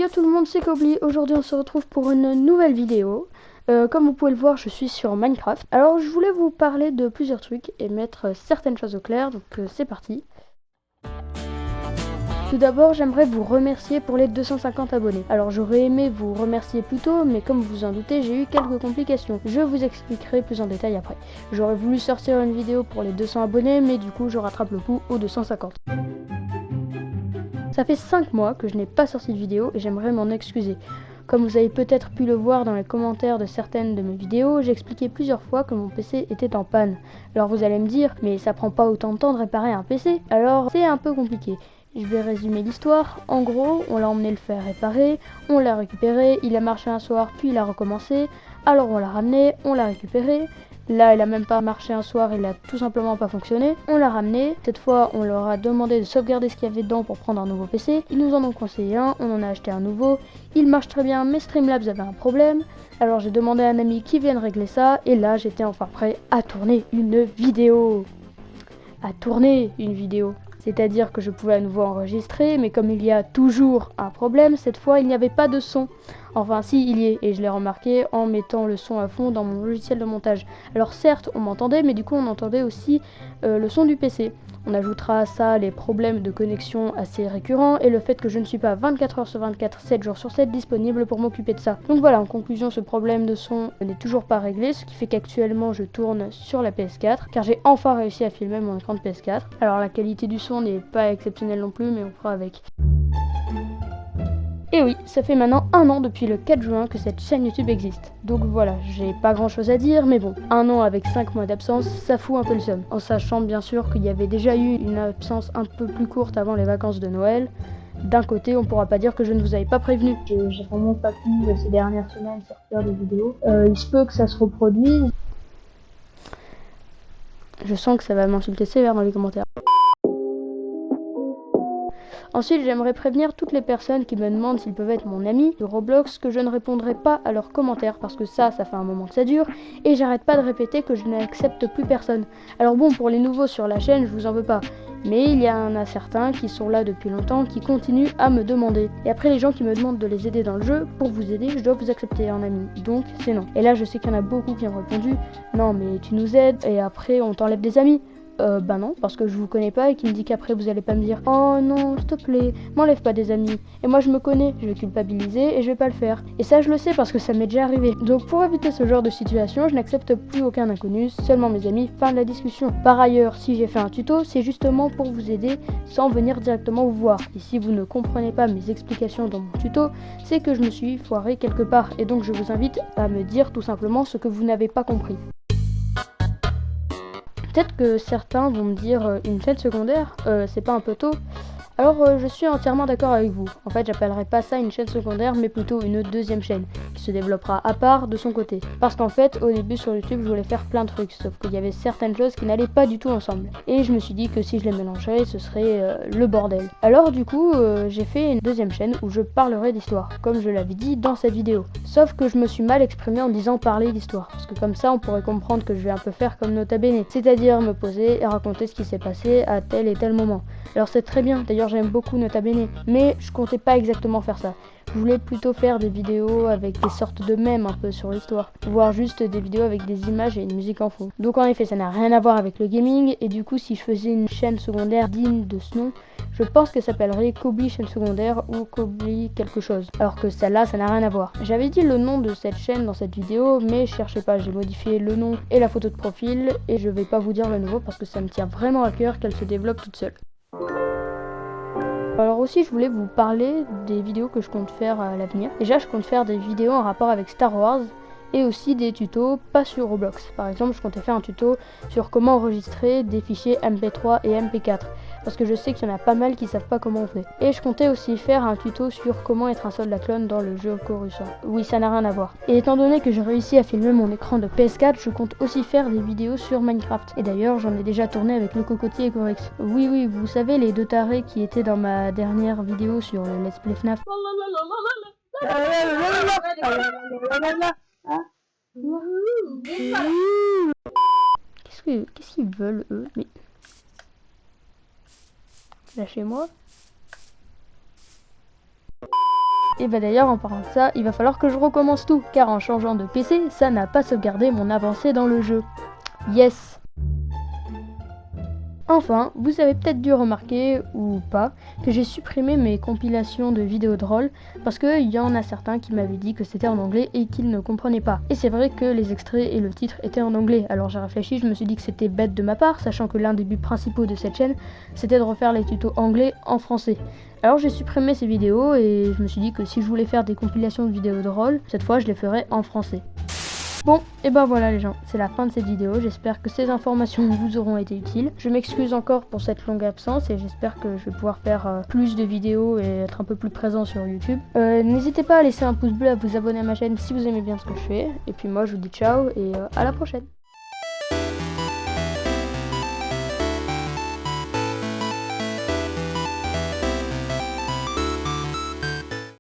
Yo tout le monde, c'est Kobli. Aujourd'hui on se retrouve pour une nouvelle vidéo. Comme vous pouvez le voir, je suis sur Minecraft. Alors je voulais vous parler de plusieurs trucs et mettre certaines choses au clair, donc c'est parti. Tout d'abord, j'aimerais vous remercier pour les 250 abonnés. Alors j'aurais aimé vous remercier plus tôt, mais comme vous en doutez, j'ai eu quelques complications. Je vous expliquerai plus en détail après. J'aurais voulu sortir une vidéo pour les 200 abonnés, mais du coup je rattrape le coup aux 250. Ça fait 5 mois que je n'ai pas sorti de vidéo et j'aimerais m'en excuser. Comme vous avez peut-être pu le voir dans les commentaires de certaines de mes vidéos, j'ai expliqué plusieurs fois que mon PC était en panne. Alors vous allez me dire, mais ça prend pas autant de temps de réparer un PC? Alors c'est un peu compliqué. Je vais résumer l'histoire. En gros, on l'a emmené le faire réparer, on l'a récupéré, il a marché un soir puis il a recommencé. Alors on l'a ramené, on l'a récupéré. Là, il a même pas marché un soir, il a tout simplement pas fonctionné. On l'a ramené. Cette fois, on leur a demandé de sauvegarder ce qu'il y avait dedans pour prendre un nouveau PC. Ils nous en ont conseillé un, on en a acheté un nouveau. Il marche très bien, mais Streamlabs avait un problème. Alors j'ai demandé à un ami qui vienne régler ça. Et là, j'étais enfin prêt à tourner une vidéo. C'est-à-dire que je pouvais à nouveau enregistrer, mais comme il y a toujours un problème, cette fois il n'y avait pas de son. Enfin si, il y est, et je l'ai remarqué en mettant le son à fond dans mon logiciel de montage. Alors certes, on m'entendait, mais du coup on entendait aussi le son du PC. On ajoutera à ça les problèmes de connexion assez récurrents et le fait que je ne suis pas 24 heures sur 24, 7 jours sur 7 disponible pour m'occuper de ça. Donc voilà, en conclusion, ce problème de son n'est toujours pas réglé, ce qui fait qu'actuellement je tourne sur la PS4, car j'ai enfin réussi à filmer mon écran de PS4. Alors la qualité du son n'est pas exceptionnelle non plus, mais on fera avec. Et oui, ça fait maintenant 1 an depuis le 4 juin que cette chaîne YouTube existe. Donc voilà, j'ai pas grand chose à dire, mais bon, 1 an avec 5 mois d'absence, ça fout un peu le seum. En sachant bien sûr qu'il y avait déjà eu une absence un peu plus courte avant les vacances de Noël. D'un côté, on pourra pas dire que je ne vous avais pas prévenu. J'ai vraiment pas pu ces dernières semaines sortir des vidéos. Il se peut que ça se reproduise. Je sens que ça va m'insulter sévère dans les commentaires. Ensuite, j'aimerais prévenir toutes les personnes qui me demandent s'ils peuvent être mon ami de Roblox que je ne répondrai pas à leurs commentaires parce que ça fait un moment que ça dure et j'arrête pas de répéter que je n'accepte plus personne. Alors bon, pour les nouveaux sur la chaîne, je vous en veux pas. Mais il y en a certains qui sont là depuis longtemps qui continuent à me demander. Et après, les gens qui me demandent de les aider dans le jeu, pour vous aider, je dois vous accepter en ami. Donc, c'est non. Et là, je sais qu'il y en a beaucoup qui ont répondu « Non, mais tu nous aides et après, on t'enlève des amis ». Bah non, parce que je vous connais pas et qui me dit qu'après vous allez pas me dire « Oh non, s'il te plaît, m'enlève pas des amis ». Et moi je me connais, je vais culpabiliser et je vais pas le faire. Et ça je le sais parce que ça m'est déjà arrivé. Donc pour éviter ce genre de situation, je n'accepte plus aucun inconnu, seulement mes amis, fin de la discussion. Par ailleurs, si j'ai fait un tuto, c'est justement pour vous aider sans venir directement vous voir. Et si vous ne comprenez pas mes explications dans mon tuto, c'est que je me suis foiré quelque part. Et donc je vous invite à me dire tout simplement ce que vous n'avez pas compris. Peut-être que certains vont me dire une chaîne secondaire, c'est pas un peu tôt? Alors je suis entièrement d'accord avec vous. En fait, j'appellerai pas ça une chaîne secondaire, mais plutôt une deuxième chaîne, qui se développera à part de son côté. Parce qu'en fait, au début sur YouTube, je voulais faire plein de trucs, sauf qu'il y avait certaines choses qui n'allaient pas du tout ensemble. Et je me suis dit que si je les mélangeais, ce serait le bordel. Alors du coup, j'ai fait une deuxième chaîne où je parlerai d'histoire, comme je l'avais dit dans cette vidéo. Sauf que je me suis mal exprimé en disant parler d'histoire, parce que comme ça, on pourrait comprendre que je vais un peu faire comme Nota Bene, c'est-à-dire me poser et raconter ce qui s'est passé à tel et tel moment. Alors c'est très bien, d'ailleurs j'aime beaucoup Nota Bene, mais je comptais pas exactement faire ça. Je voulais plutôt faire des vidéos avec des sortes de mèmes un peu sur l'histoire, voire juste des vidéos avec des images et une musique en fond. Donc en effet ça n'a rien à voir avec le gaming, et du coup si je faisais une chaîne secondaire digne de ce nom, je pense qu'elle s'appellerait Kobli chaîne secondaire ou Kobli quelque chose, alors que celle-là ça n'a rien à voir. J'avais dit le nom de cette chaîne dans cette vidéo, mais cherchez pas, j'ai modifié le nom et la photo de profil, et je vais pas vous dire le nouveau parce que ça me tient vraiment à cœur qu'elle se développe toute seule. Alors aussi je voulais vous parler des vidéos que je compte faire à l'avenir. Déjà je compte faire des vidéos en rapport avec Star Wars et aussi des tutos pas sur Roblox. Par exemple je comptais faire un tuto sur comment enregistrer des fichiers MP3 et MP4 parce que je sais qu'il y en a pas mal qui savent pas comment on fait. Et je comptais aussi faire un tuto sur comment être un soldat clone dans le jeu Coruscant. Oui, ça n'a rien à voir. Et étant donné que j'ai réussi à filmer mon écran de PS4, je compte aussi faire des vidéos sur Minecraft. Et d'ailleurs, j'en ai déjà tourné avec le cocotier et Gorex. Oui, vous savez, les deux tarés qui étaient dans ma dernière vidéo sur le Let's Play FNAF. Qu'est-ce qu'ils veulent, eux? Mais... lâchez-moi. Et bah d'ailleurs en parlant de ça, il va falloir que je recommence tout, car en changeant de PC, ça n'a pas sauvegardé mon avancée dans le jeu. Yes! Enfin, vous avez peut-être dû remarquer, ou pas, que j'ai supprimé mes compilations de vidéos drôles parce qu'il y en a certains qui m'avaient dit que c'était en anglais et qu'ils ne comprenaient pas. Et c'est vrai que les extraits et le titre étaient en anglais, alors j'ai réfléchi, je me suis dit que c'était bête de ma part, sachant que l'un des buts principaux de cette chaîne, c'était de refaire les tutos anglais en français. Alors j'ai supprimé ces vidéos et je me suis dit que si je voulais faire des compilations de vidéos drôles, cette fois je les ferais en français. Bon, et ben voilà les gens, c'est la fin de cette vidéo, j'espère que ces informations vous auront été utiles. Je m'excuse encore pour cette longue absence et j'espère que je vais pouvoir faire plus de vidéos et être un peu plus présent sur YouTube. N'hésitez pas à laisser un pouce bleu, à vous abonner à ma chaîne si vous aimez bien ce que je fais. Et puis moi je vous dis ciao et à la prochaine.